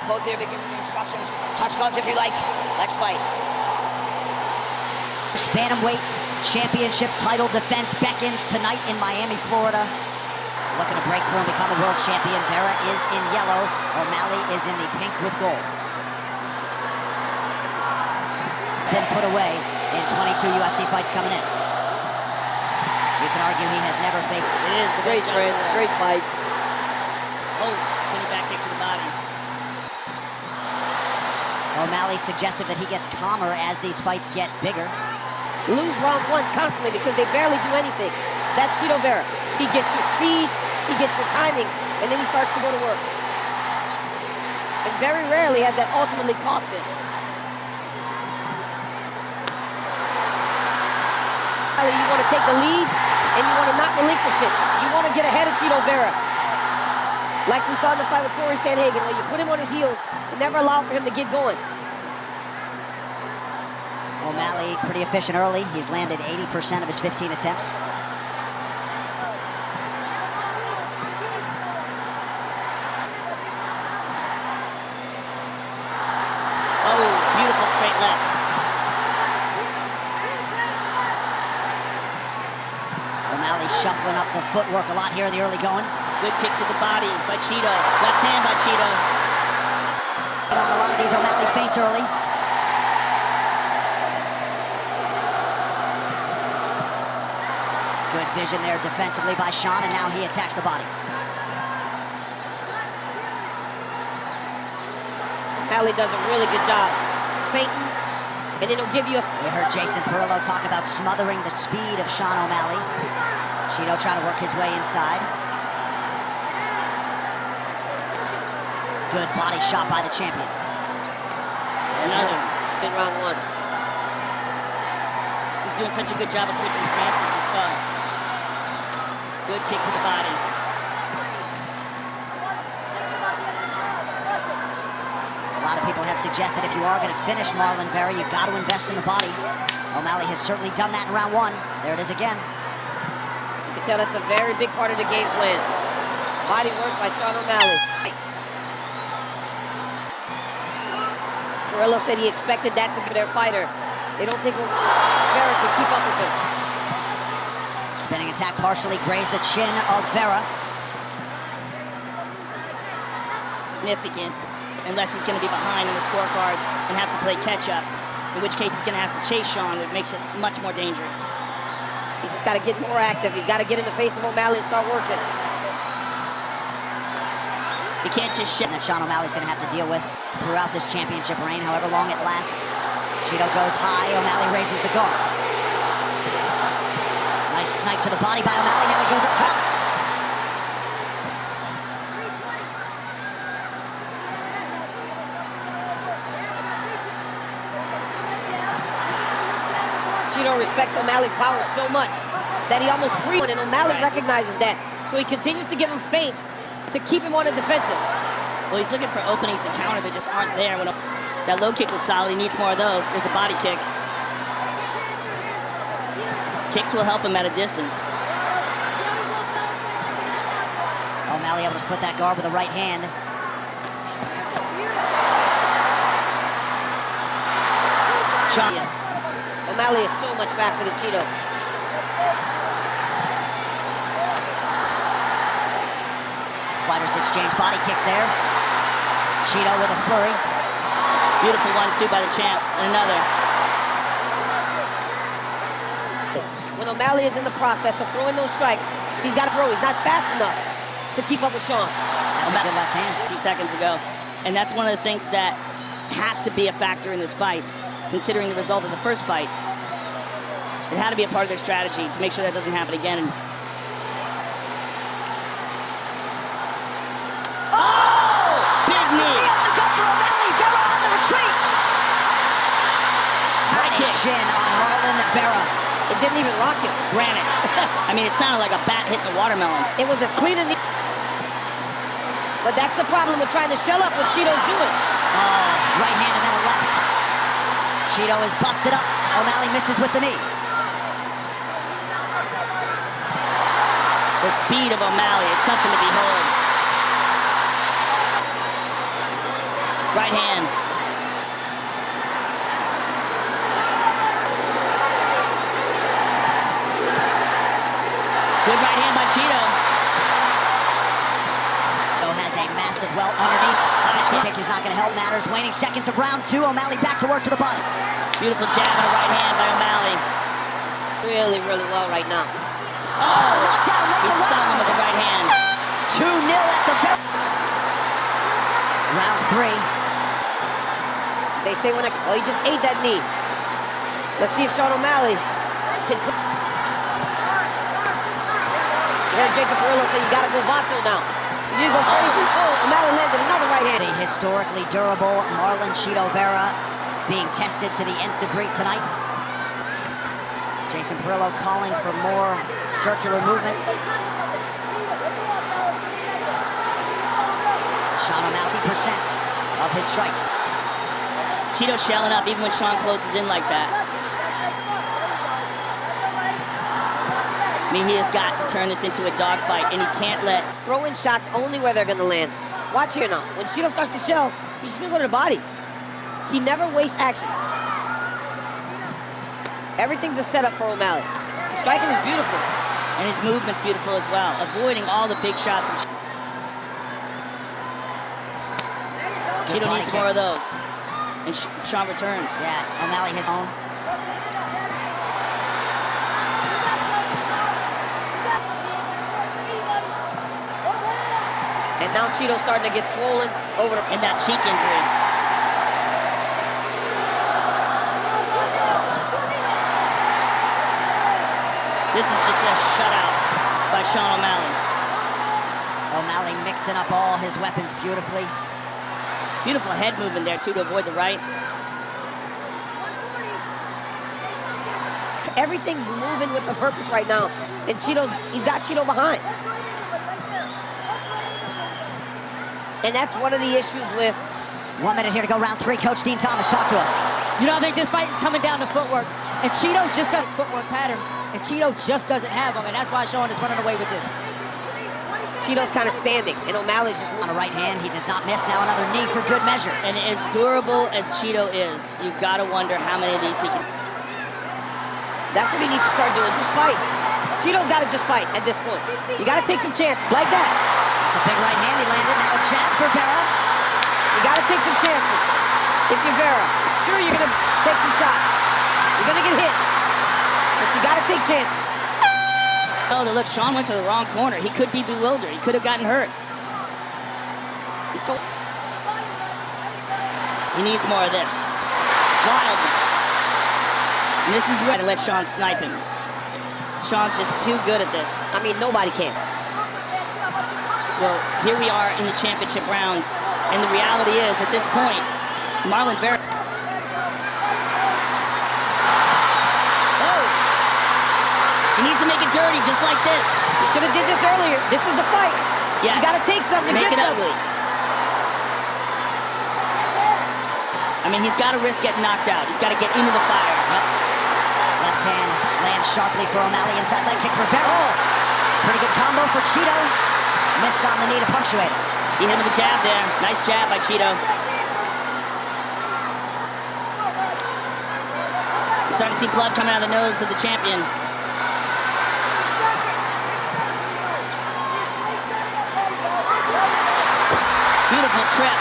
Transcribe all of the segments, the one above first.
Both here, be giving you instructions. Touch gloves if you like. Let's fight. Bantamweight championship title defense beckons tonight in Miami, Florida. Looking to break through and become a world champion. Vera is in yellow. O'Malley is in the pink with gold. Been put away in 22 UFC fights coming in. You can argue he has never faced. It is the great friends, great fights. Oh, spinning back kick to the body. O'Malley suggested that he gets calmer as these fights get bigger. Lose round one constantly because they barely do anything. That's Chito Vera. He gets your speed, he gets your timing, and then he starts to go to work. And very rarely has that ultimately cost him. You want to take the lead, and you want to not relinquish it. You want to get ahead of Chito Vera. Like we saw in the fight with Corey Sandhagen, where you put him on his heels and never allow for him to get going. O'Malley pretty efficient early. He's landed 80% of his 15 attempts. Oh, beautiful straight left. O'Malley shuffling up the footwork a lot here in the early going. Good kick to the body by Chito. Left hand by Chito. On a lot of these O'Malley feints early. Good vision there defensively by Sean, and now he attacks the body. O'Malley does a really good job feinting, and then he'll give you a... We heard Jason Perillo talk about smothering the speed of Sean O'Malley. Chito trying to work his way inside. Good body shot by the champion. There's another one. In round one. He's doing such a good job of switching stances as well. Good kick to the body. A lot of people have suggested if you are going to finish Marlon Vera, you've got to invest in the body. O'Malley has certainly done that in round one. There it is again. You can tell that's a very big part of the game plan. Body work by Sean O'Malley. Perillo said he expected that to be their fighter. They don't think Vera can keep up with him. Spinning attack partially grazed the chin of Vera. Significant, unless he's going to be behind in the scorecards and have to play catch-up, in which case he's going to have to chase Sean, which makes it much more dangerous. He's just got to get more active. He's got to get in the face of O'Malley and start working. He can't just shit. That Sean O'Malley's going to have to deal with throughout this championship reign, however long it lasts. Chito goes high, O'Malley raises the guard. Nice snipe to the body by O'Malley, now he goes up top. Chito respects O'Malley's power so much that he almost frees him, and O'Malley recognizes that. So he continues to give him feints to keep him on the defensive. Well, he's looking for openings to counter that just aren't there. When that low kick was solid, he needs more of those. There's a body kick. Kicks will help him at a distance. O'Malley able to split that guard with the right hand. Sean. Yes. O'Malley is so much faster than Chito. Fighters exchange body kicks there. Chito with a flurry. Beautiful 1-2 by the champ. And another. When O'Malley is in the process of throwing those strikes, he's got to throw. He's not fast enough to keep up with Sean. That's a good left hand. A few seconds ago. And that's one of the things that has to be a factor in this fight, considering the result of the first fight. It had to be a part of their strategy to make sure that doesn't happen again. Oh! Big knee. Up the gut for O'Malley. Vera on the retreat. High kick. Chin on Marlon Vera. It didn't even rock him. Granite. I mean, it sounded like a bat hitting a watermelon. It was as clean as the... But that's the problem with trying to shell up what Chito's doing. Oh, right hand and then a left. Chito is busted up. O'Malley misses with the knee. The speed of O'Malley is something to behold. Right hand. Good right hand by Cheeto. Has a massive welt underneath. That kick is not going to help matters. Waning seconds of round 2. O'Malley back to work to the body. Beautiful jab and a right hand by O'Malley. Really, really well right now. Oh, knocked out late He in the stung him round. with the right hand. 2-0 at the very... Round 3. They say when oh, he just ate that knee. Let's see if Sean O'Malley can... You heard Jason Perillo say you got to go vato now. You need to go crazy. Oh, O'Malley landed another right hand. The historically durable Marlon Cheeto Vera being tested to the nth degree tonight. Jason Perillo calling for more circular movement. Sean O'Malley, 50% of his strikes. Cheeto shelling up even when Sean closes in like that. I mean, he has got to turn this into a dogfight, and he can't let... Throw in shots only where they're going to land. Watch here now. When Cheeto starts to shell, he's just going to go to the body. He never wastes actions. Everything's a setup for O'Malley. His striking is beautiful. And his movement's beautiful as well, avoiding all the big shots. Cheeto needs more of those. And Sean returns. Yeah, O'Malley his own. And now Cheeto's starting to get swollen over the... And that cheek injury. This is just a shutout by Sean O'Malley. O'Malley mixing up all his weapons beautifully. Beautiful head movement there, too, to avoid the right. Everything's moving with a purpose right now. And he's got Cheeto behind. And that's one of the issues with... 1 minute here to go, round 3. Coach Dean Thomas, talk to us. You know, I think this fight is coming down to footwork. And Cheeto just got footwork patterns, and Cheeto just doesn't have them, and that's why Sean is running away with this. Cheeto's kind of standing, and O'Malley's just... On the right hand, he does not miss. Now another knee for good measure. And as durable as Cheeto is, you've got to wonder how many of these he can... That's what he needs to start doing, just fight. Cheeto's got to just fight at this point. You got to take some chances, like that. That's a big right hand he landed. Now a jab for Vera. You got to take some chances. If you're Vera, sure you're going to take some shots. You're going to get hit. But you got to take chances. Oh, look, Sean went to the wrong corner. He could be bewildered. He could have gotten hurt. He needs more of this. Wildness. And this is where to let Sean snipe him. Sean's just too good at this. I mean, nobody can. Well, here we are in the championship rounds, and the reality is, at this point, Marlon Vera... Oh! He needs to make it dirty, just like this. You should have did this earlier. This is the fight. Yes. You got to take something. Make get it something. ugly. I mean, he's got to risk getting knocked out. He's got to get into the fire. Yep. Left hand lands sharply for O'Malley. Inside leg kick for Vera. Oh. Pretty good combo for Cheeto. Missed on the knee to punctuate it. He hit him with a jab there. Nice jab by Cheeto. You're starting to see blood coming out of the nose of the champion. Beautiful trip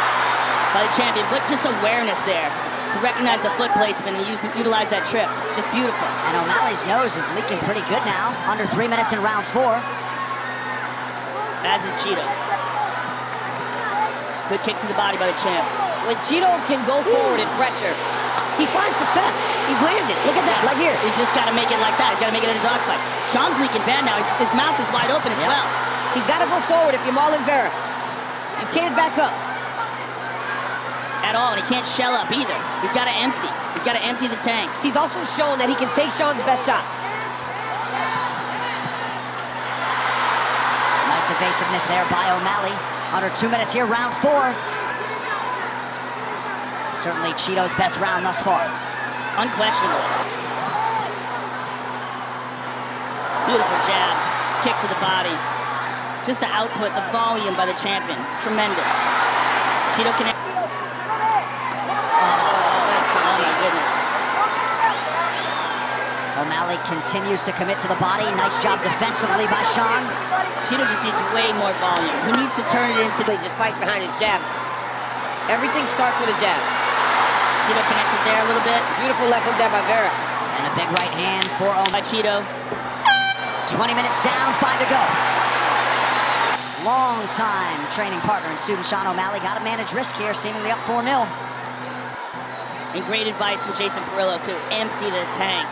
by the champion, but just awareness there to recognize the foot placement and utilize that trip. Just beautiful. And O'Malley's nose is leaking pretty good now. Under 3 minutes in round 4. As is Cheeto's. Good kick to the body by the champ. When Cheeto can go forward and pressure, he finds success. He's landed. Look at that, like here. He's just got to make it like that. He's got to make it in a dogfight. Sean's leaking bad now. His mouth is wide open as well. He's got to go forward if you're Marlon Vera. You can't back up. At all, and he can't shell up either. He's got to empty. He's got to empty the tank. He's also shown that he can take Sean's best shots. Nice evasiveness there by O'Malley. Under 2 minutes here, round 4. Certainly Cheeto's best round thus far. Unquestionable. Beautiful jab. Kick to the body. Just the output, the volume by the champion. Tremendous. Cheeto can... continues to commit to the body. Nice job defensively by Sean. Cheeto just needs way more volume. He needs to turn it into... He just fights behind his jab. Everything starts with a jab. Cheeto connected there a little bit. Beautiful left hook there by Vera. And a big right hand for By Cheeto. 20 minutes down, 5 to go. Long-time training partner and student Sean O'Malley. Got to manage risk here, seemingly up 4-0. And great advice from Jason Perillo to empty the tank.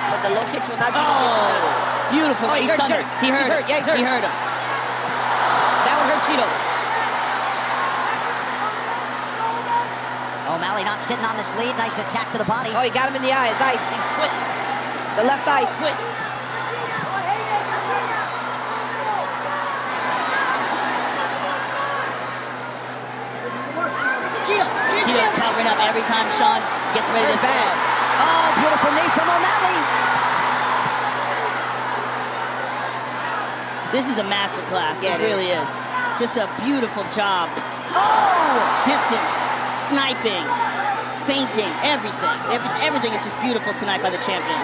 But the low kicks will not be Beautiful. Oh, He's hurt. He heard him. Yeah, he's hurt. He heard him. That one hurt Cheeto. O'Malley not sitting on this lead. Nice attack to the body. Oh, he got him in the eye. His eye, he's squint. The left eye squint. Cheeto's covering up every time Sean gets ready to throw. Oh, beautiful knee from O'Malley. This is a masterclass. Yeah, it really is. Just a beautiful job. Oh! Distance, sniping, feinting, everything. Everything is just beautiful tonight by the champion.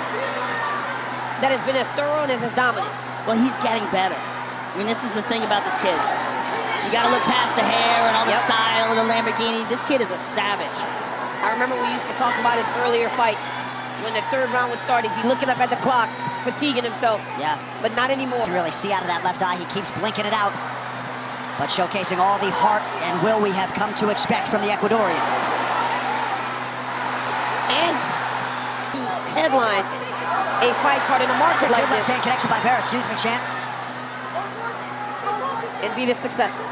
That has been as thorough and as dominant. Well, he's getting better. I mean, this is the thing about this kid. You got to look past the hair and all the style and the Lamborghini. This kid is a savage. I remember we used to talk about his earlier fights. When the third round was starting, he'd be looking up at the clock, fatiguing himself. Yeah. But not anymore. You can really see out of that left eye. He keeps blinking it out. But showcasing all the heart and will we have come to expect from the Ecuadorian. And to headline a fight card in a market That's a like good this. left-hand connection by Vera. Excuse me, champ. And be this successful.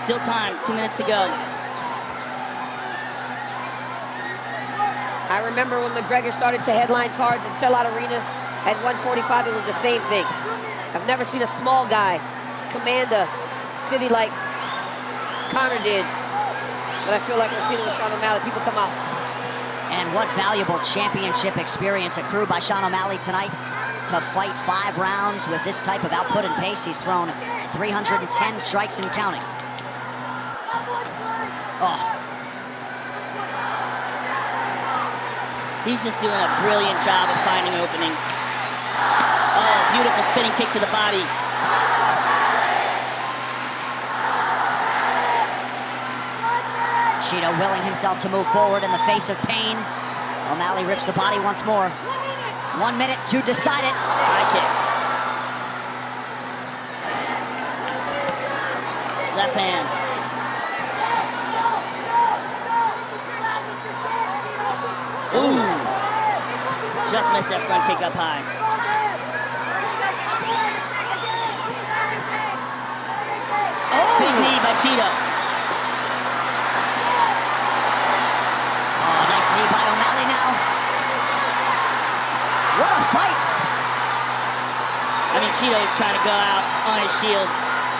Still time, 2 minutes to go. I remember when McGregor started to headline cards and sell out arenas at 145, it was the same thing. I've never seen a small guy command a city like Conor did, but I feel like we're seeing it with Sean O'Malley. People come out. And what valuable championship experience accrued by Sean O'Malley tonight to fight 5 rounds with this type of output and pace. He's thrown 310 strikes and counting. Oh. He's just doing a brilliant job of finding openings. Oh, beautiful spinning kick to the body. Cheeto willing himself to move forward in the face of pain. O'Malley rips the body once more. 1 minute to decide it. High kick. Left hand. Ooh. Just missed that front kick up high. Oh! Big knee by Cheeto. Oh, nice knee by O'Malley now. What a fight! I mean, Cheeto is trying to go out on his shield.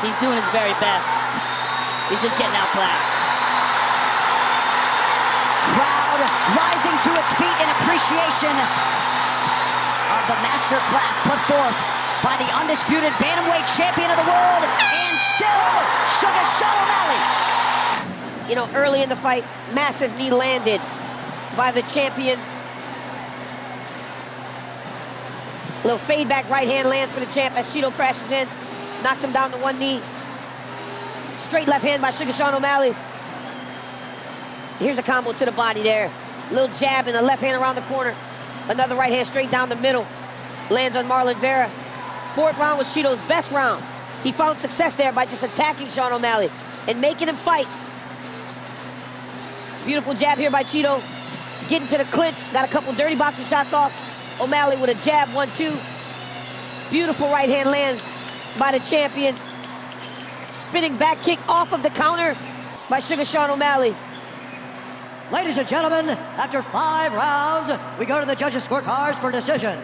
He's doing his very best. He's just getting outclassed. Crowd rising to its feet in appreciation of the master class put forth by the undisputed bantamweight champion of the world and still Sugar Sean O'Malley. You know, early in the fight, massive knee landed by the champion. Little fade back right hand lands for the champ as Cheeto crashes in, knocks him down to one knee. Straight left hand by Sugar Sean O'Malley. Here's a combo to the body there. Little jab and a left hand around the corner. Another right hand straight down the middle. Lands on Marlon Vera. 4th round was Cheeto's best round. He found success there by just attacking Sean O'Malley and making him fight. Beautiful jab here by Cheeto. Getting to the clinch. Got a couple dirty boxing shots off. O'Malley with a jab, 1-2. Beautiful right hand lands by the champion. Spinning back kick off of the counter by Sugar Sean O'Malley. Ladies and gentlemen, after 5 rounds, we go to the judges' scorecards for decision.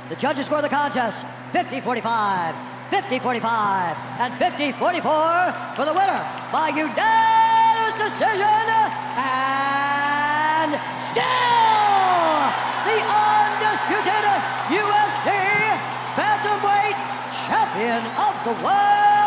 The judges score the contest 50-45, 50-45, and 50-44 for the winner by unanimous decision, and still the undisputed UFC bantamweight champion of the world,